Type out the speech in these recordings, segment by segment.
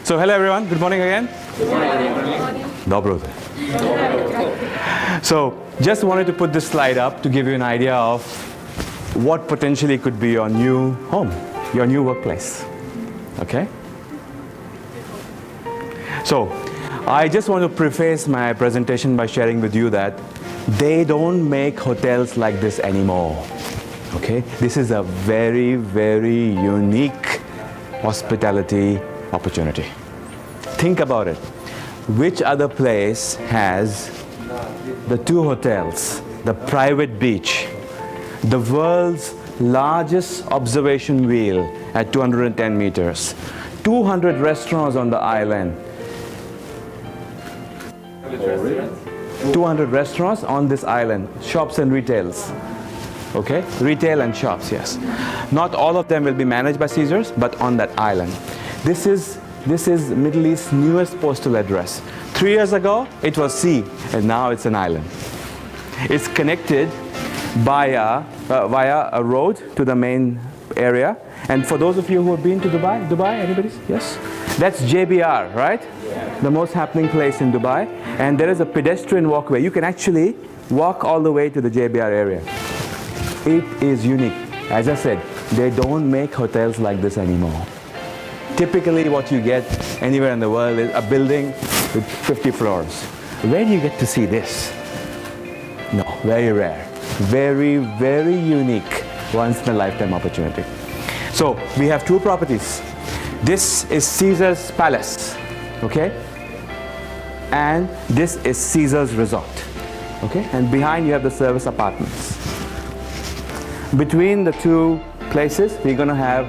So hello everyone, good morning again. Good morning. Dobro. So just wanted to put this slide up to give you an idea of what potentially could be your new home, your new workplace. Okay? So I just want to preface my presentation by sharing with you that they don't make hotels like this anymore. Okay? This is a very, very unique hospitality opportunity. Think about it. Which other place has the two hotels, the private beach, the world's largest observation wheel at 210 meters, 200 restaurants on the island, 200 restaurants on this island, shops and retails. Okay, retail and shops, yes. Not all of them will be managed by Caesars, but on that island. This is Middle East's newest postal address. 3 years ago, it was sea, and now it's an island. It's connected via a road to the main area. And for those of you who have been to Dubai, anybody? Yes? That's JBR, right? Yeah. The most happening place in Dubai. And there is a pedestrian walkway. You can actually walk all the way to the JBR area. It is unique. As I said, they don't make hotels like this anymore. Typically what you get anywhere in the world is a building with 50 floors. Where do you get to see this? No, very rare. Very, very unique, once in a lifetime opportunity. So we have two properties. This is Caesars Palace, okay? And this is Caesars Resort, okay? And behind you have the service apartments. Between the two places, we're gonna have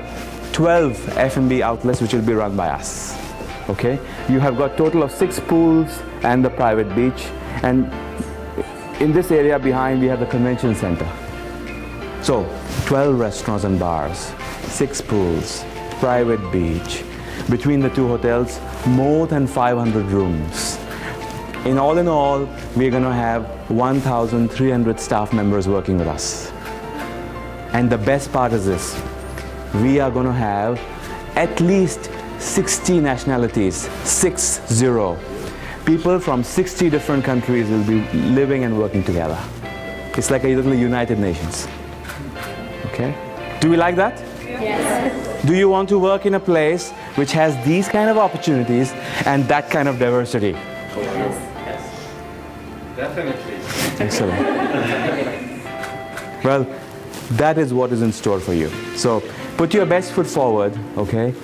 12 F&B outlets which will be run by us, okay? You have got total of 6 pools and the private beach. And in this area behind, we have the convention center. So 12 restaurants and bars, 6 pools, private beach. Between the two hotels, more than 500 rooms. In all, we're going to have 1,300 staff members working with us. And the best part is this, we are going to have at least 60 nationalities, 60. People from 60 different countries will be living and working together. It's like a little United Nations. Okay? Do we like that? Yes. Do you want to work in a place which has these kind of opportunities and that kind of diversity? Yes. Definitely. Excellent. Well, that is what is in store for you. So put your best foot forward, okay?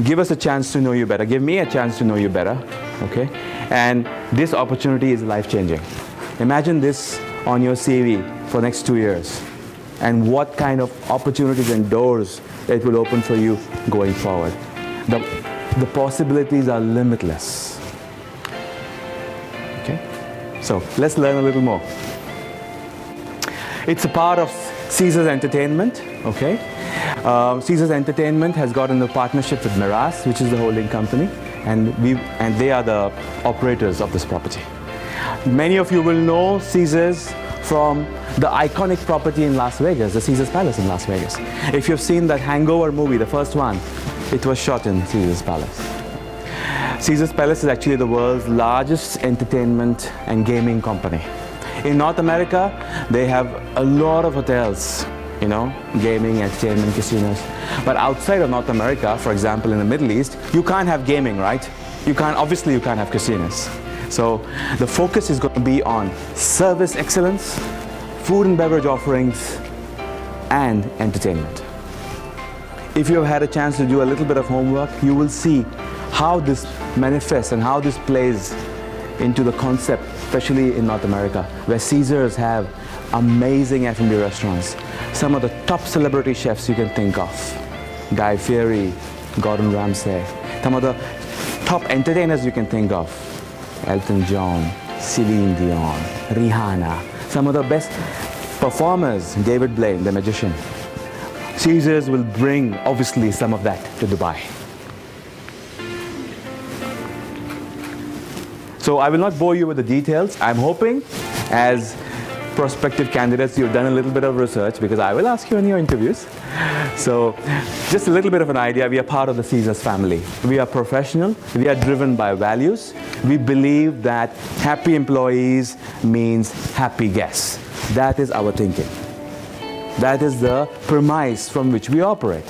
Give us a chance to know you better. Give me a chance to know you better, okay? And this opportunity is life-changing. Imagine this on your CV for next 2 years, and what kind of opportunities and doors it will open for you going forward. The possibilities are limitless. Okay? So let's learn a little more. It's a part of Caesars Entertainment, okay? Caesars Entertainment has got into partnership with Miraz, which is the holding company, and they are the operators of this property. Many of you will know Caesars from the iconic property in Las Vegas, the Caesars Palace in Las Vegas. If you've seen that Hangover movie, the first one, it was shot in Caesars Palace. Caesars Palace is actually the world's largest entertainment and gaming company. In North America, they have a lot of hotels, you know, gaming, entertainment, casinos. But outside of North America, for example, in the Middle East, you can't have gaming, right? Obviously you can't have casinos. So the focus is going to be on service excellence, food and beverage offerings, and entertainment. If you have had a chance to do a little bit of homework, you will see how this manifests and how this plays into the concept, especially in North America, where Caesars have amazing F&B restaurants. Some of the top celebrity chefs you can think of. Guy Fieri, Gordon Ramsay. Some of the top entertainers you can think of. Elton John, Celine Dion, Rihanna. Some of the best performers, David Blaine, the magician. Caesars will bring, obviously, some of that to Dubai. So I will not bore you with the details. I'm hoping, as prospective candidates, you've done a little bit of research, because I will ask you in your interviews. So just a little bit of an idea, we are part of the Caesars family. We are professional, we are driven by values. We believe that happy employees means happy guests. That is our thinking. That is the premise from which we operate.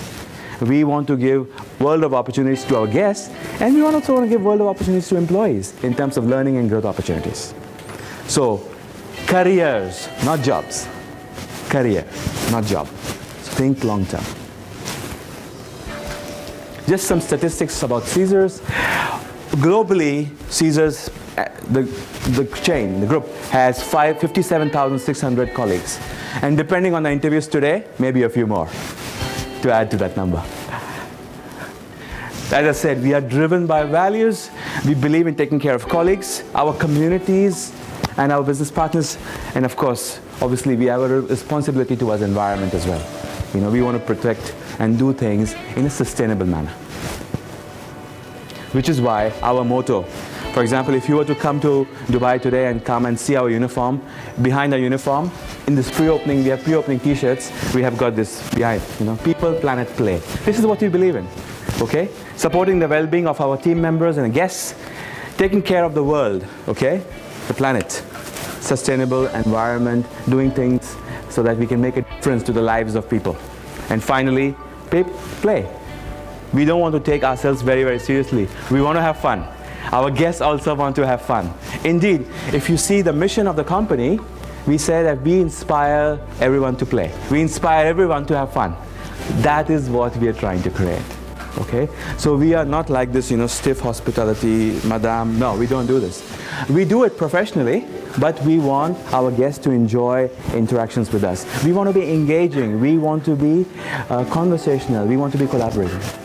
We want to give world of opportunities to our guests, and we also want to give world of opportunities to employees in terms of learning and growth opportunities. So, careers, not jobs. Career, not job. So think long term. Just some statistics about Caesars. Globally, Caesars, the chain, the group, has 57,600 colleagues. And depending on the interviews today, maybe a few more to add to that number. As I said, we are driven by values. We believe in taking care of colleagues, our communities, and our business partners. And of course, obviously, we have a responsibility towards the environment as well. You know, we want to protect and do things in a sustainable manner. Which is why our motto, for example, if you were to come to Dubai today and come and see our uniform, behind our uniform, in this pre-opening, we have pre-opening t-shirts, we have got this behind, you know, people, planet, play. This is what we believe in, okay? Supporting the well-being of our team members and guests, taking care of the world, okay? The planet, sustainable environment, doing things so that we can make a difference to the lives of people. And finally, play. We don't want to take ourselves very, very seriously. We want to have fun. Our guests also want to have fun. Indeed, if you see the mission of the company, we say that we inspire everyone to play. We inspire everyone to have fun. That is what we are trying to create. Okay? So we are not like this, you know, stiff hospitality, madam. No, we don't do this. We do it professionally, but we want our guests to enjoy interactions with us. We want to be engaging. We want to be conversational. We want to be collaborative.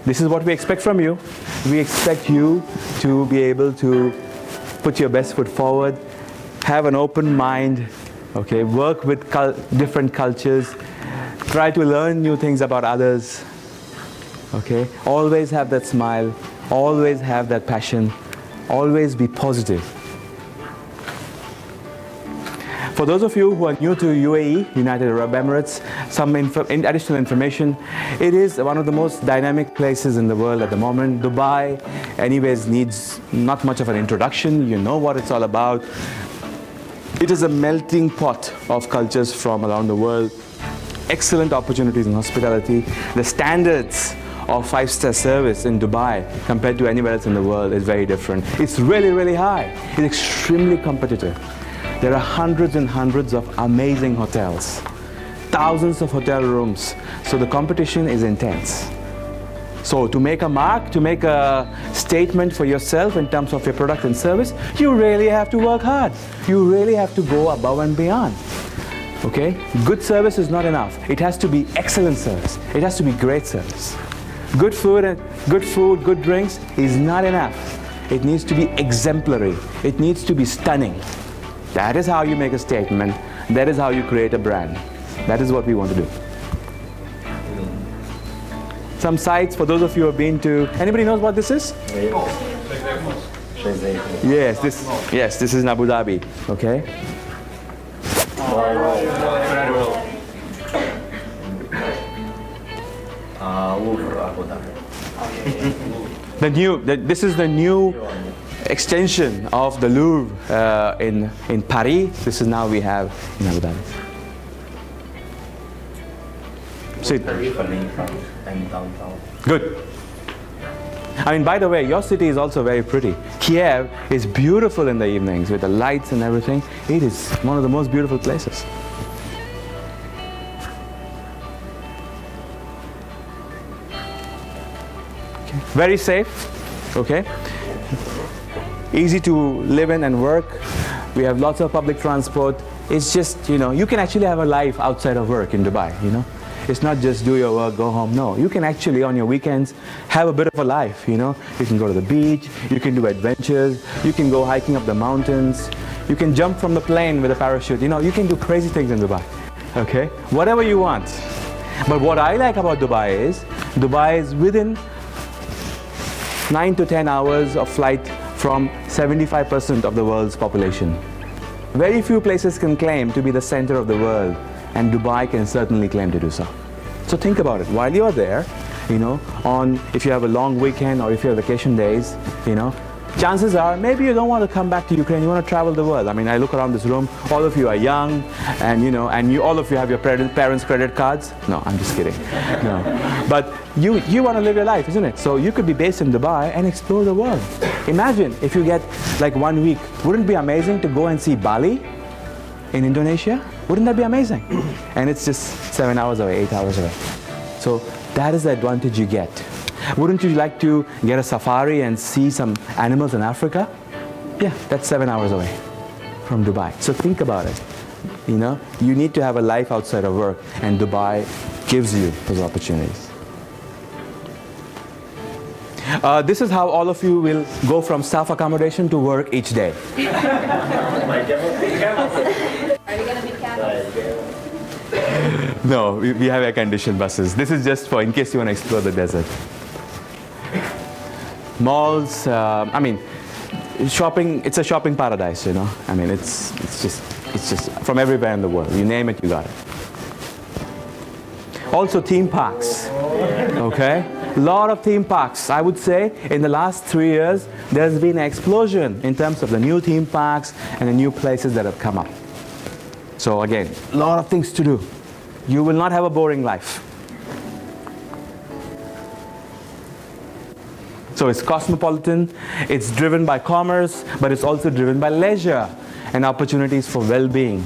This is what we expect from you. We expect you to be able to put your best foot forward, have an open mind, okay, work with different cultures, try to learn new things about others, okay, always have that smile, always have that passion, always be positive. For those of you who are new to UAE, United Arab Emirates, some additional information. It is one of the most dynamic places in the world at the moment. Dubai, anyways, needs not much of an introduction. You know what it's all about. It is a melting pot of cultures from around the world. Excellent opportunities in hospitality. The standards of 5-star service in Dubai compared to anywhere else in the world is very different. It's really, really high. It's extremely competitive. There are hundreds and hundreds of amazing hotels, thousands of hotel rooms. So the competition is intense. So to make a mark, to make a statement for yourself in terms of your product and service, you really have to work hard. You really have to go above and beyond. Okay? Good service is not enough. It has to be excellent service. It has to be great service. Good food, good drinks is not enough. It needs to be exemplary. It needs to be stunning. That is how you make a statement. That is how you create a brand. That is what we want to do. Some sites, for those of you who have been to, anybody knows what this is? Yes, this is in Abu Dhabi. Okay. This is the new extension of the Louvre in Paris. This is now we have in Abu Dhabi. Good. I mean, by the way, your city is also very pretty. Kiev is beautiful in the evenings with the lights and everything. It is one of the most beautiful places. Okay. Very safe. Okay. Easy to live in and work. We have lots of public transport. It's just, you know, you can actually have a life outside of work in Dubai, you know. It's not just do your work, go home. No, you can actually on your weekends have a bit of a life, you know. You can go to the beach, you can do adventures, you can go hiking up the mountains, you can jump from the plane with a parachute, you know, you can do crazy things in Dubai, okay? Whatever you want. But what I like about Dubai is within 9 to 10 hours of flight from 75% of the world's population. Very few places can claim to be the center of the world and Dubai can certainly claim to do so. So think about it. While you're there, if you have a long weekend or if you have vacation days, chances are maybe you don't want to come back to Ukraine, you want to travel the world. I mean, I look around this room, all of you are young, and all of you have your parents' credit cards. No, I'm just kidding. No. But you want to live your life, isn't it? So you could be based in Dubai and explore the world. Imagine if you get like 1 week. Wouldn't it be amazing to go and see Bali in Indonesia? Wouldn't that be amazing? And it's just 7 hours away, 8 hours away. So that is the advantage you get. Wouldn't you like to get a safari and see some animals in Africa? Yeah, that's 7 hours away from Dubai. So think about it. You need to have a life outside of work, and Dubai gives you those opportunities. This is how all of you will go from staff accommodation to work each day. Are you going to be camels? No, we have air-conditioned buses. This is just for in case you want to explore the desert. Malls, shopping, it's a shopping paradise, I mean, it's just from everywhere in the world. You name it, you got it. Also theme parks, okay? A lot of theme parks. I would say in the last 3 years, there's been an explosion in terms of the new theme parks and the new places that have come up. So again, a lot of things to do. You will not have a boring life. So it's cosmopolitan, it's driven by commerce, but it's also driven by leisure and opportunities for well-being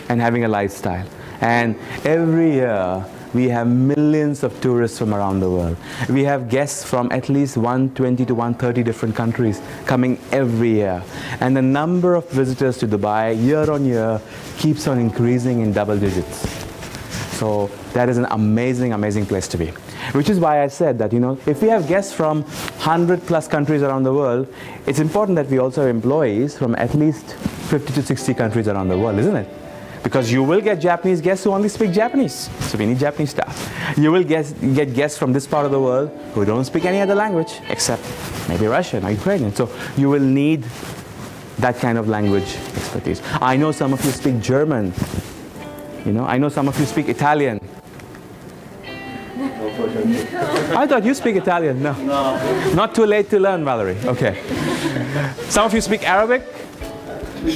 and having a lifestyle. And every year, we have millions of tourists from around the world. We have guests from at least 120 to 130 different countries coming every year. And the number of visitors to Dubai year on year keeps on increasing in double digits. So that is an amazing, amazing place to be. Which is why I said that, if we have guests from 100 plus countries around the world, it's important that we also have employees from at least 50 to 60 countries around the world, isn't it? Because you will get Japanese guests who only speak Japanese. So we need Japanese staff. You will get guests from this part of the world who don't speak any other language except maybe Russian or Ukrainian. So you will need that kind of language expertise. I know some of you speak German. I know some of you speak Italian. I thought you speak Italian. No. Not too late to learn, Valerie. Okay. Some of you speak Arabic. We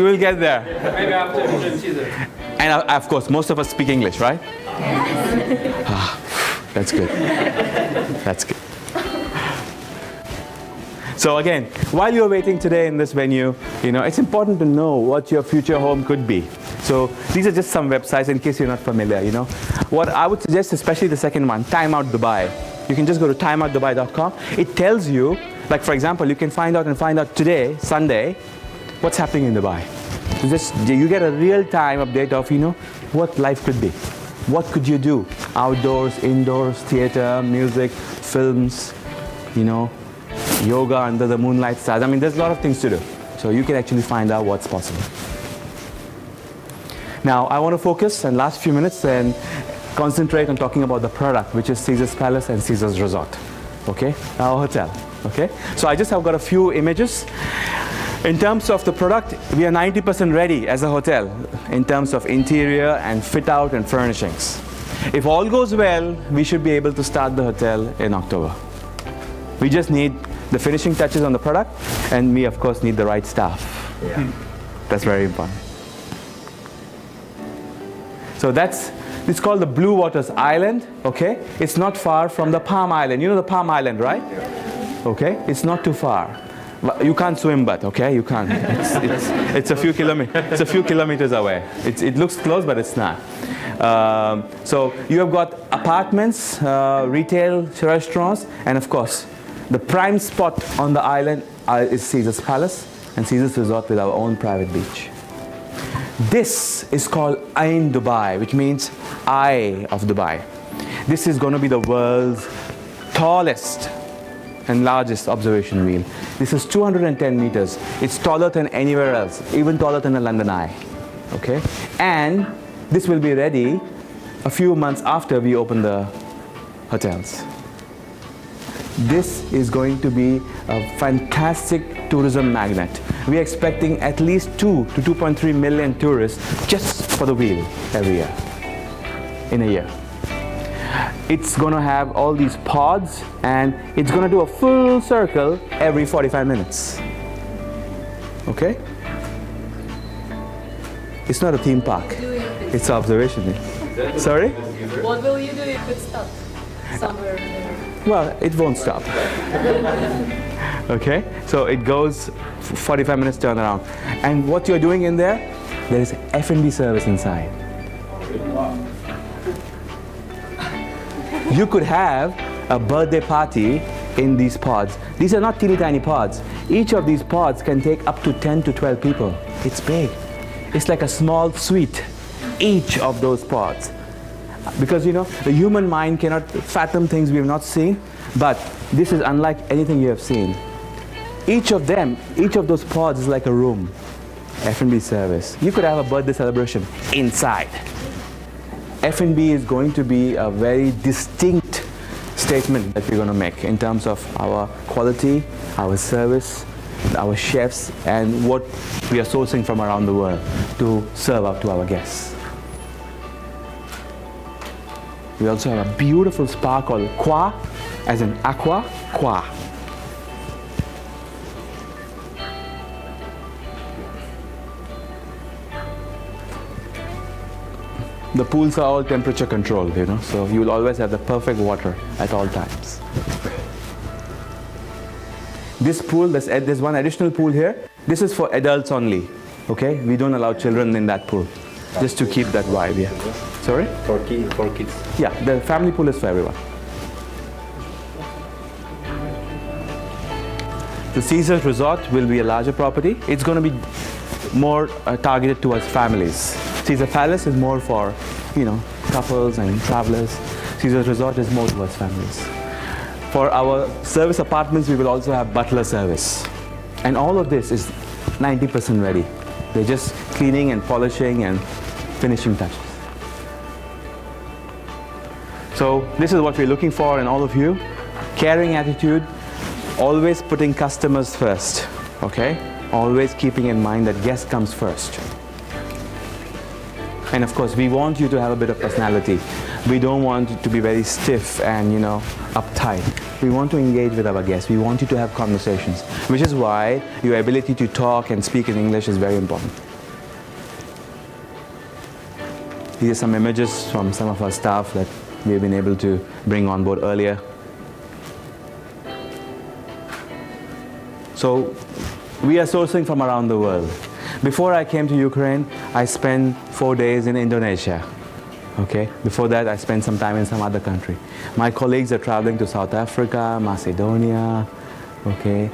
will get there. Maybe after Caesar. And of course, most of us speak English, right? That's good. That's good. So again, while you're waiting today in this venue, it's important to know what your future home could be. So these are just some websites in case you're not familiar, What I would suggest, especially the second one, Time Out Dubai. You can just go to timeoutdubai.com. It tells you, like for example, you can find out today, Sunday, what's happening in Dubai. So you get a real-time update of, what life could be. What could you do? Outdoors, indoors, theater, music, films, yoga under the moonlight stars. I mean, there's a lot of things to do. So you can actually find out what's possible. Now, I want to focus in the last few minutes and concentrate on talking about the product, which is Caesars Palace and Caesars Resort. Okay? Our hotel. Okay? So I just have got a few images. In terms of the product, we are 90% ready as a hotel in terms of interior and fit out and furnishings. If all goes well, we should be able to start the hotel in October. We just need the finishing touches on the product, and we of course need the right staff. Yeah. That's very important. So it's called the Bluewaters Island, okay? It's not far from the Palm Island. You know the Palm Island, right? Okay? It's not too far. You can't swim, but okay, you can't. It's a few kilometers away. It looks close, but it's not. So you have got apartments, retail, restaurants, and of course, the prime spot on the island is Caesars Palace and Caesars Resort with our own private beach. This is called Ain Dubai, which means Eye of Dubai. This is going to be the world's tallest and largest observation wheel. This is 210 meters. It's taller than anywhere else, even taller than the London Eye. Okay? And this will be ready a few months after we open the hotels. This is going to be a fantastic tourism magnet. we're expecting at least 2 to 2.3 million tourists just for the wheel every year, in a year. It's going to have all these pods, and it's going to do a full circle every 45 minutes. Okay? It's not a theme park. It's observation. Sorry? What will you do if it stops somewhere? Well, it won't stop. Okay? So it goes 45 minutes turnaround. And what you're doing in there is F&B service inside. You could have a birthday party in these pods. These are not teeny tiny pods. Each of these pods can take up to 10 to 12 people. It's big. It's like a small suite, each of those pods. Because you know, the human mind cannot fathom things we have not seen, but this is unlike anything you have seen. Each of those pods is like a room, F&B service. You could have a birthday celebration inside. F&B is going to be a very distinct statement that we're going to make in terms of our quality, our service, our chefs, and what we are sourcing from around the world to serve up to our guests. We also have a beautiful spa called Qua, as in aqua, Qua. The pools are all temperature controlled, you know, so you will always have the perfect water at all times. This pool, there's one additional pool here. This is for adults only, okay? We don't allow children in that pool, just to keep that vibe, yeah. Sorry? For kids. Yeah, the family pool is for everyone. The Caesars Resort will be a larger property. It's going to be more targeted towards families. Caesars Palace is more for, you know, couples and travelers. Caesars Resort is more towards families. For our service apartments, we will also have butler service. And all of this is 90% ready. They're just cleaning and polishing and finishing touches. So this is what we're looking for in all of you. Caring attitude, always putting customers first, okay? Always keeping in mind that guest comes first. And of course, we want you to have a bit of personality. We don't want it to be very stiff and, you know, uptight. We want to engage with our guests. We want you to have conversations, which is why your ability to talk and speak in English is very important. These are some images from some of our staff that we've been able to bring on board earlier. So we are sourcing from around the world. Before I came to Ukraine, I spent 4 days in Indonesia. Okay. Before that, I spent some time in some other country. My colleagues are traveling to South Africa, Macedonia. Okay.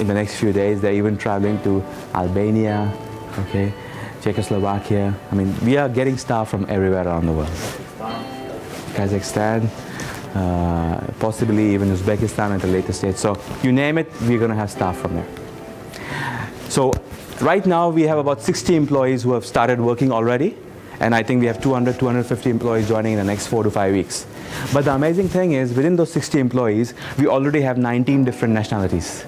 In the next few days, they're even traveling to Albania. Okay. Czechoslovakia. I mean, we are getting staff from everywhere around the world. Kazakhstan, possibly even Uzbekistan at a later stage. So you name it, we're going to have staff from there. So right now we have about 60 employees who have started working already, and I think we have 200, 250 employees joining in the next 4 to 5 weeks. But the amazing thing is, within those 60 employees, we already have 19 different nationalities.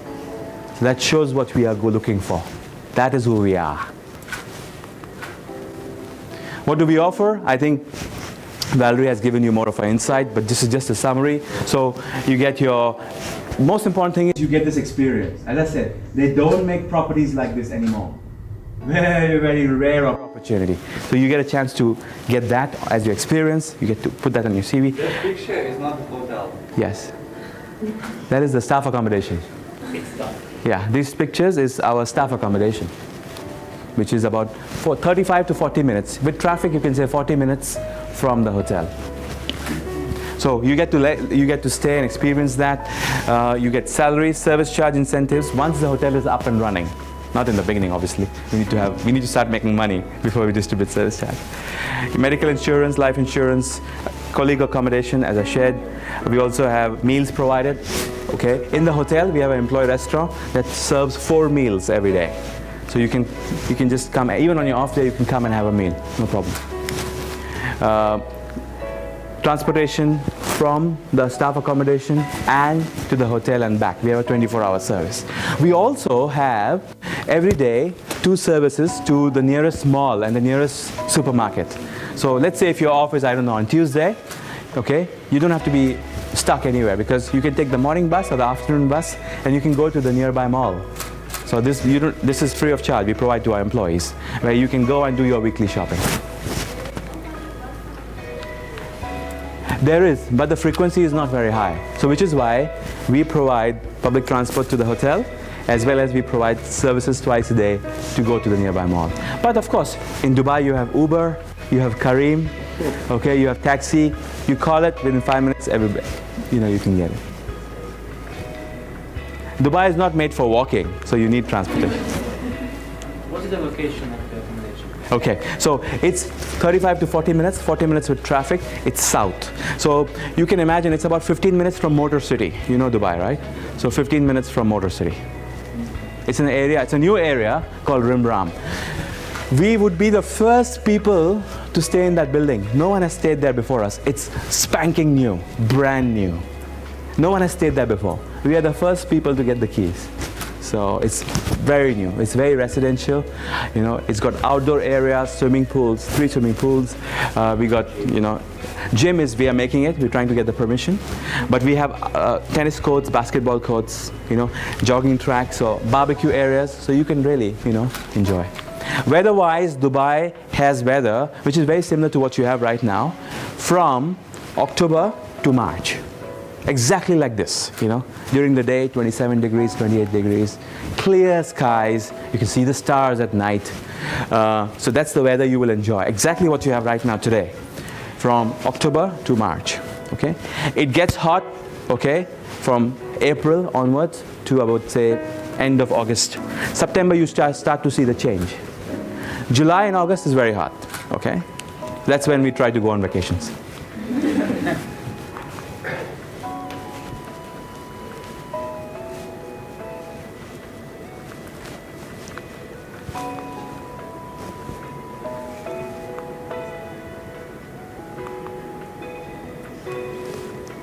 So that shows what we are looking for. That is who we are. What do we offer? I think Valerie has given you more of an insight, but this is just a summary. So you get your, most important thing is you get this experience. As I said, they don't make properties like this anymore. Very, very rare opportunity. So you get a chance to get that as your experience. You get to put that on your CV. That picture is not the hotel. Yes. That is the staff accommodation. It's done. Yeah, these pictures is our staff accommodation, which is about 35 to 40 minutes. With traffic, you can say 40 minutes from the hotel. So you get to stay and experience that. You get salary, service charge incentives once the hotel is up and running. Not in the beginning, obviously. We need to start making money before we distribute service charge. Medical insurance, life insurance, colleague accommodation, as I shared. We also have meals provided. Okay. In the hotel, we have an employee restaurant that serves 4 meals every day. So you can just come, even on your off day, you can come and have a meal, no problem. transportation from the staff accommodation and to the hotel and back. We have a 24-hour service. We also have every day 2 services to the nearest mall and the nearest supermarket. So let's say if your off is, I don't know, on Tuesday, okay, you don't have to be stuck anywhere because you can take the morning bus or the afternoon bus and you can go to the nearby mall. So this is free of charge. We provide to our employees where you can go and do your weekly shopping. There is, but the frequency is not very high. So which is why we provide public transport to the hotel as well as we provide services twice a day to go to the nearby mall. But of course, in Dubai you have Uber, you have Kareem, okay, you have taxi. You call it within 5 minutes, you can get it. Dubai is not made for walking, so you need transportation. What is the location of the accommodation? Okay, so it's 35 to 40 minutes, 40 minutes with traffic. It's south. So you can imagine it's about 15 minutes from Motor City. You know Dubai, right? So 15 minutes from Motor City. It's an area, it's a new area called Rimram. We would be the first people to stay in that building. No one has stayed there before us. It's spanking new, brand new. No one has stayed there before. We are the first people to get the keys. So it's very new. It's very residential. It's got outdoor areas, swimming pools, 3 swimming pools. We got, gym we are making it. We're trying to get the permission. But we have tennis courts, basketball courts, jogging tracks, or barbecue areas. So you can really, enjoy. Weather-wise, Dubai has weather which is very similar to what you have right now from October to March. Exactly like this, During the day, 27 degrees, 28 degrees, clear skies. You can see the stars at night. So that's the weather you will enjoy. Exactly what you have right now today, from October to March, okay? It gets hot, okay, from April onwards to about, say, end of August. September, you start to see the change. July and August is very hot, okay? That's when we try to go on vacations.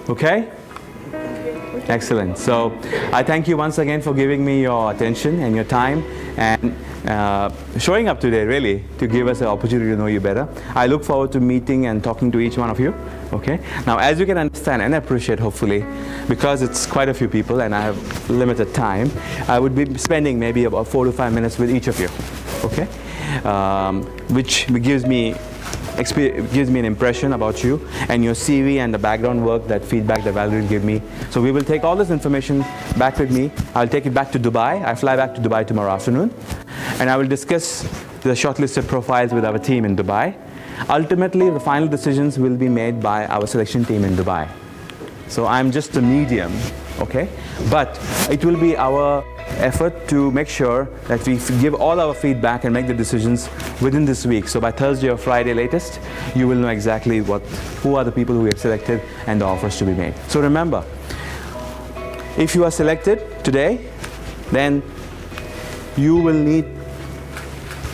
Okay? Excellent. So I thank you once again for giving me your attention and your time and showing up today, really, to give us an opportunity to know you better. I look forward to meeting and talking to each one of you. Okay? Now, as you can understand and appreciate, hopefully, because it's quite a few people and I have limited time, I would be spending maybe about 4 to 5 minutes with each of you. Okay? Which gives me an impression about you and your CV and the background work, that feedback that Valerie will give me. So we will take all this information back with me. I'll take it back to Dubai. I fly back to Dubai tomorrow afternoon. And I will discuss the shortlisted profiles with our team in Dubai. Ultimately, the final decisions will be made by our selection team in Dubai. So I'm just a medium, okay? But it will be our effort to make sure that we give all our feedback and make the decisions within this week. So by Thursday or Friday latest, you will know exactly who are the people who we have selected and the offers to be made. So remember, if you are selected today, then you will need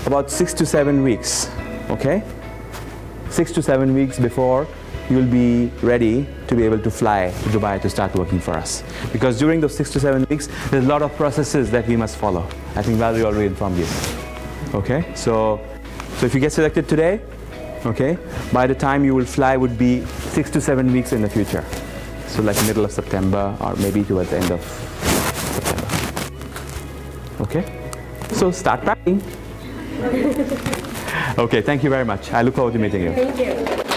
about 6 to 7 weeks, okay? 6 to 7 weeks before you will be ready to be able to fly to Dubai to start working for us. Because during those 6 to 7 weeks, there's a lot of processes that we must follow. I think Valerie already informed you. Okay, so if you get selected today, okay, by the time you will fly would be 6 to 7 weeks in the future. So like middle of September or maybe towards the end of September. Okay, so start packing. Okay, thank you very much. I look forward to meeting you. Thank you.